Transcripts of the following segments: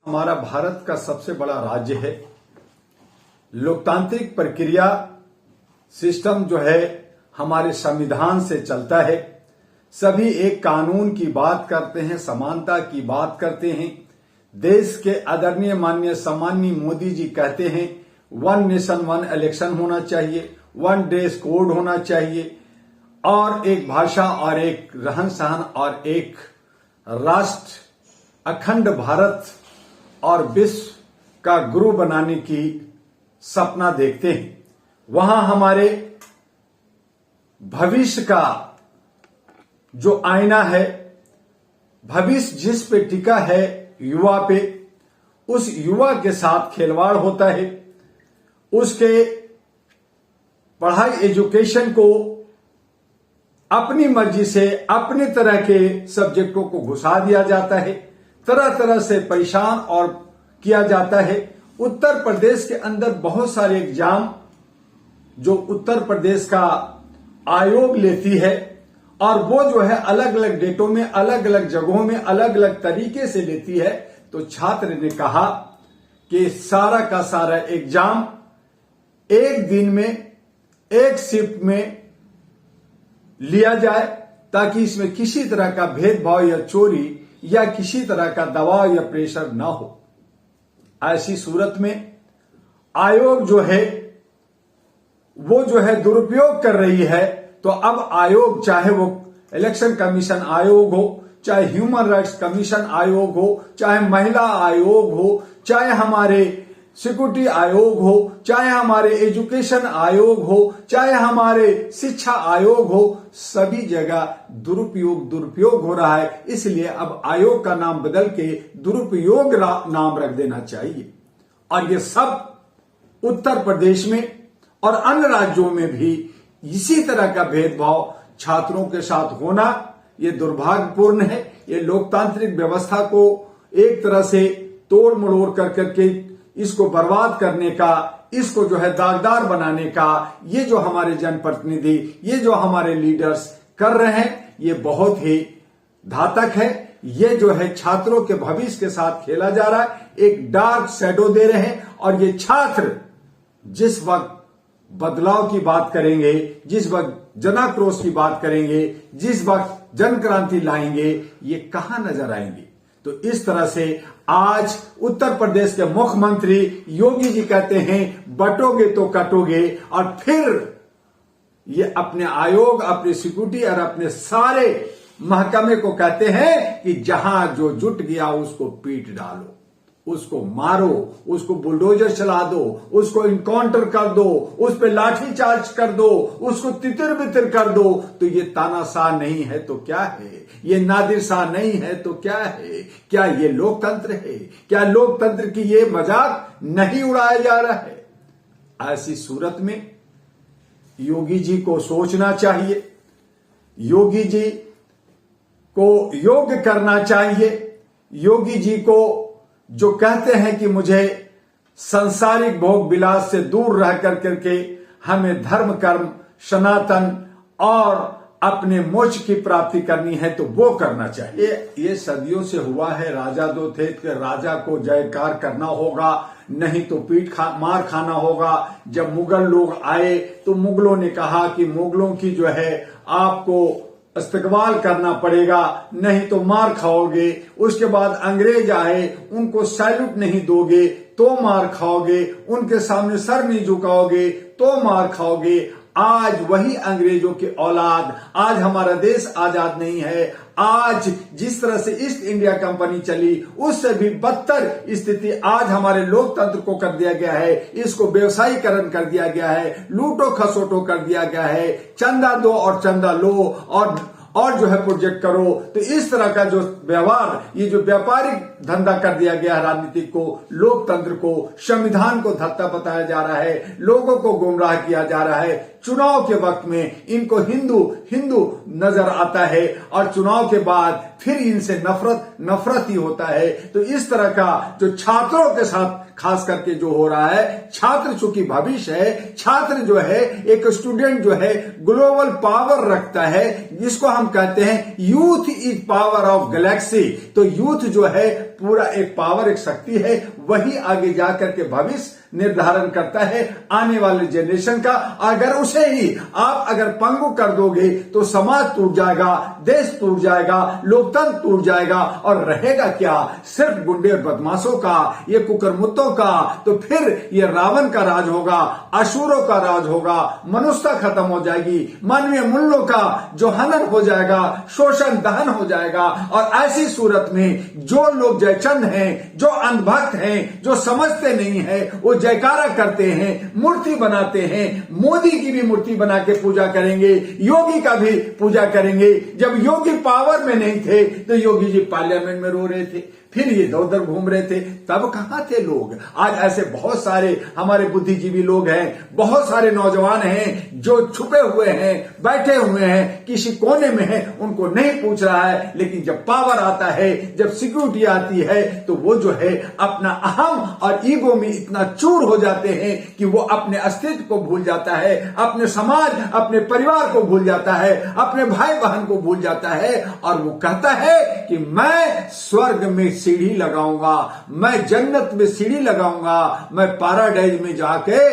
हमारा भारत का सबसे बड़ा राज्य है। लोकतांत्रिक प्रक्रिया सिस्टम जो है हमारे संविधान से चलता है। सभी एक कानून की बात करते हैं, समानता की बात करते हैं। देश के आदरणीय माननीय सम्माननीय मोदी जी कहते हैं 1 नेशन 1 इलेक्शन होना चाहिए, 1 ड्रेस कोड होना चाहिए और एक भाषा और एक रहन सहन और एक राष्ट्र अखंड भारत और विश्व का गुरु बनाने की सपना देखते हैं। वहां हमारे भविष्य का जो आईना है, भविष्य जिस पे टिका है युवा पे, उस युवा के साथ खिलवाड़ होता है। उसके पढ़ाई एजुकेशन को अपनी मर्जी से अपने तरह के सब्जेक्टों को घुसा दिया जाता है, तरह तरह से परेशान और किया जाता है। उत्तर प्रदेश के अंदर बहुत सारे एग्जाम जो उत्तर प्रदेश का आयोग लेती है और वो जो है अलग अलग डेटों में, अलग अलग जगहों में, अलग अलग तरीके से लेती है। तो छात्र ने कहा कि सारा का सारा एग्जाम एक दिन में, एक शिफ्ट में लिया जाए ताकि इसमें किसी तरह का भेदभाव या चोरी या किसी तरह का दबाव या प्रेशर ना हो। ऐसी सूरत में आयोग जो है वो जो है दुरुपयोग कर रही है। तो अब आयोग, चाहे वो इलेक्शन कमीशन आयोग हो, चाहे ह्यूमन राइट्स कमीशन आयोग हो, चाहे महिला आयोग हो, चाहे हमारे सिक्योरिटी आयोग हो, चाहे हमारे एजुकेशन आयोग हो, चाहे हमारे शिक्षा आयोग हो, सभी जगह दुरुपयोग हो रहा है। इसलिए अब आयोग का नाम बदल के दुरुपयोग नाम रख देना चाहिए। और ये सब उत्तर प्रदेश में और अन्य राज्यों में भी इसी तरह का भेदभाव छात्रों के साथ होना ये दुर्भाग्यपूर्ण है। ये लोकतांत्रिक व्यवस्था को एक तरह से तोड़ मरोड़ करके इसको बर्बाद करने का, इसको जो है दागदार बनाने का ये जो हमारे जनप्रतिनिधि, ये जो हमारे लीडर्स कर रहे हैं, ये बहुत ही घातक है। ये जो है छात्रों के भविष्य के साथ खेला जा रहा है, एक डार्क शैडो दे रहे हैं। और ये छात्र जिस वक्त बदलाव की बात करेंगे, जिस वक्त जनाक्रोश की बात करेंगे, जिस वक्त जन क्रांति लाएंगे, ये कहां नजर आएंगे। तो इस तरह से आज उत्तर प्रदेश के मुख्यमंत्री योगी जी कहते हैं बटोगे तो कटोगे, और फिर ये अपने आयोग, अपनी सिक्योरिटी और अपने सारे महकमे को कहते हैं कि जहां जो जुट गया उसको पीट डालो, उसको मारो, उसको बुलडोजर चला दो, उसको इनकाउंटर कर दो, उस पे लाठी चार्ज कर दो, उसको तितर बितर कर दो। तो ये तानाशाह नहीं है तो क्या है, ये नादिर शाह नहीं है तो क्या है। क्या ये लोकतंत्र है? क्या लोकतंत्र की ये मजाक नहीं उड़ाया जा रहा है? ऐसी सूरत में योगी जी को सोचना चाहिए, योगी जी को योग करना चाहिए। योगी जी को जो कहते हैं कि मुझे सांसारिक भोग विलास से दूर रह करके हमें धर्म कर्म सनातन और अपने मोक्ष की प्राप्ति करनी है, तो वो करना चाहिए। ये सदियों से हुआ है। राजा दो थे कि राजा को जयकार करना होगा, नहीं तो मार खाना होगा। जब मुगल लोग आए तो मुगलों ने कहा कि मुगलों की जो है आपको इस्तकबाल करना पड़ेगा, नहीं तो मार खाओगे। उसके बाद अंग्रेज आए, उनको सैल्यूट नहीं दोगे तो मार खाओगे, उनके सामने सर नहीं झुकाओगे तो मार खाओगे। आज वही अंग्रेजों की औलाद, आज हमारा देश आजाद नहीं है। आज जिस तरह से ईस्ट इंडिया कंपनी चली, उससे भी बदतर स्थिति आज हमारे लोकतंत्र को कर दिया गया है। इसको व्यवसायीकरण कर दिया गया है, लूटो खसोटो कर दिया गया है। चंदा दो और चंदा लो और जो है प्रोजेक्ट करो। तो इस तरह का जो व्यवहार, ये जो व्यापारिक धंधा कर दिया गया है, राजनीतिक को, लोकतंत्र को, संविधान को धत्ता बताया जा रहा है, लोगों को गुमराह किया जा रहा है। चुनाव के वक्त में इनको हिंदू नजर आता है और चुनाव के बाद फिर इनसे नफरत ही होता है। तो इस तरह का जो छात्रों के साथ खास करके जो हो रहा है, छात्र चूंकि भविष्य है, छात्र जो है एक स्टूडेंट जो है ग्लोबल पावर रखता है, जिसको हम कहते हैं youth is power of Galaxy. तो यूथ जो है पूरा एक पावर, एक शक्ति है, वही आगे जाकर के भविष्य निर्धारण करता है आने वाले जनरेशन का। अगर उसे ही आप अगर पंगु कर दोगे तो समाज टूट जाएगा, देश टूट जाएगा, लोकतंत्र टूट जाएगा, और रहेगा क्या? सिर्फ गुंडे और बदमाशों का, ये कुकरमुत्तों का। तो फिर ये रावण का राज होगा, असुरों का राज होगा, मनुष्यता खत्म हो जाएगी, मानवीय मूल्यों का जो हनन हो जाएगा, शोषण दहन हो जाएगा। और ऐसी सूरत में जो लोग जयचंद हैं, जो अंधभक्त हैं, जो समझते नहीं है, वो जयकारा करते हैं, मूर्ति बनाते हैं। मोदी की भी मूर्ति बना के पूजा करेंगे, योगी का भी पूजा करेंगे। जब योगी पावर में नहीं थे तो योगी जी पार्लियामेंट में रो रहे थे, फिर ये इधर उधर घूम रहे थे, तब कहां थे लोग? आज ऐसे बहुत सारे हमारे बुद्धिजीवी लोग हैं, बहुत सारे नौजवान हैं जो छुपे हुए हैं, बैठे हुए हैं, किसी कोने में हैं, उनको नहीं पूछ रहा है। लेकिन जब पावर आता है, जब सिक्योरिटी आती है, तो वो जो है अपना अहम और ईगो में इतना चूर हो जाते हैं कि वो अपने अस्तित्व को भूल जाता है, अपने समाज, अपने परिवार को भूल जाता है, अपने भाई बहन को भूल जाता है, और वो कहता है कि मैं स्वर्ग में सीढ़ी लगाऊंगा, मैं जन्नत में सीढ़ी लगाऊंगा, मैं पैराडाइज में जाके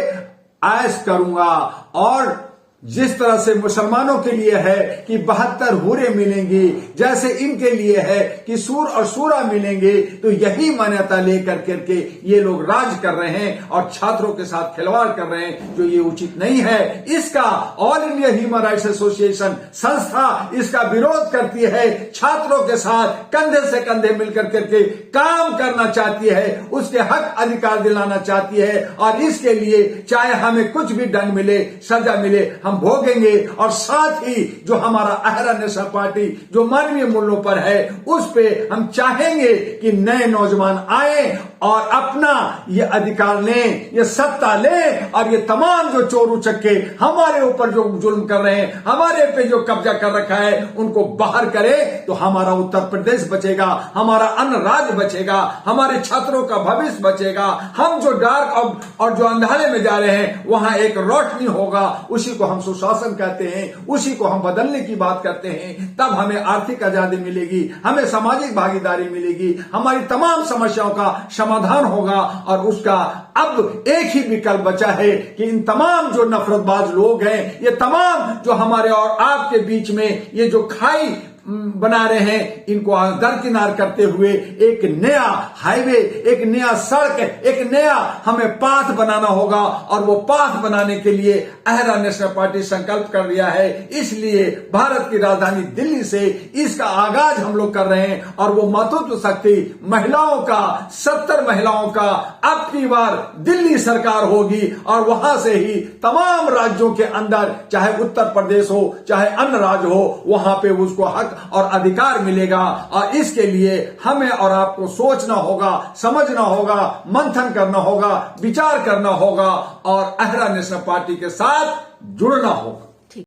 ऐश करूंगा। और जिस तरह से मुसलमानों के लिए है कि 72 हूरें मिलेंगी, जैसे इनके लिए है कि सूर और सूरा मिलेंगे, तो यही मान्यता लेकर करके ये लोग राज कर रहे हैं और छात्रों के साथ खिलवाड़ कर रहे हैं, जो ये उचित नहीं है। इसका all India human rights association संस्था इसका विरोध करती है, छात्रों के साथ कंधे से कंधे मिलकर करके काम करना चाहती है, उसके हक अधिकार दिलाना चाहती है। और इसके लिए चाहे हमें कुछ भी दंड मिले, सजा मिले, हम भोगेंगे। और साथ ही जो हमारा अहरा नेशनल पार्टी जो मानवीय मूल्यों पर है, उस पे हम चाहेंगे कि नए नौजवान आए और अपना ये अधिकार लें, ये सत्ता लें, और ये तमाम जो चोर उचक्के हमारे ऊपर जो जुल्म कर रहे हैं, हमारे पे जो कब्जा कर रखा है, उनको बाहर करें। तो हमारा उत्तर प्रदेश बचेगा, हमारा अन्न राज्य बचेगा, हमारे छात्रों का भविष्य बचेगा। हम जो डार्क और जो अंधेरे में जा रहे हैं, वहां एक रोशनी होगा। उसी को हम सुशासन कहते हैं, उसी को हम बदलने की बात करते हैं। तब हमें आर्थिक आजादी मिलेगी, हमें सामाजिक भागीदारी मिलेगी, हमारी तमाम समस्याओं का समाधान होगा। और उसका अब एक ही विकल्प बचा है कि इन तमाम जो नफरतबाज लोग हैं, ये तमाम जो हमारे और आपके बीच में ये जो खाई बना रहे हैं, इनको दरकिनार करते हुए एक नया हाईवे, एक नया सड़क, एक नया हमें पाथ बनाना होगा। और वो पाथ बनाने के लिए अहरा नेशनल पार्टी संकल्प कर लिया है। इसलिए भारत की राजधानी दिल्ली से इसका आगाज हम लोग कर रहे हैं। और वो मातृत्व शक्ति महिलाओं का, 70 महिलाओं का अब की बार दिल्ली सरकार होगी। और वहां से ही तमाम राज्यों के अंदर, चाहे उत्तर प्रदेश हो, चाहे अन्य राज्य हो, वहां पे उसको हक और अधिकार मिलेगा। और इसके लिए हमें और आपको सोचना होगा, समझना होगा, मंथन करना होगा, विचार करना होगा, और अहरा नेशनल पार्टी के साथ जुड़ना होगा।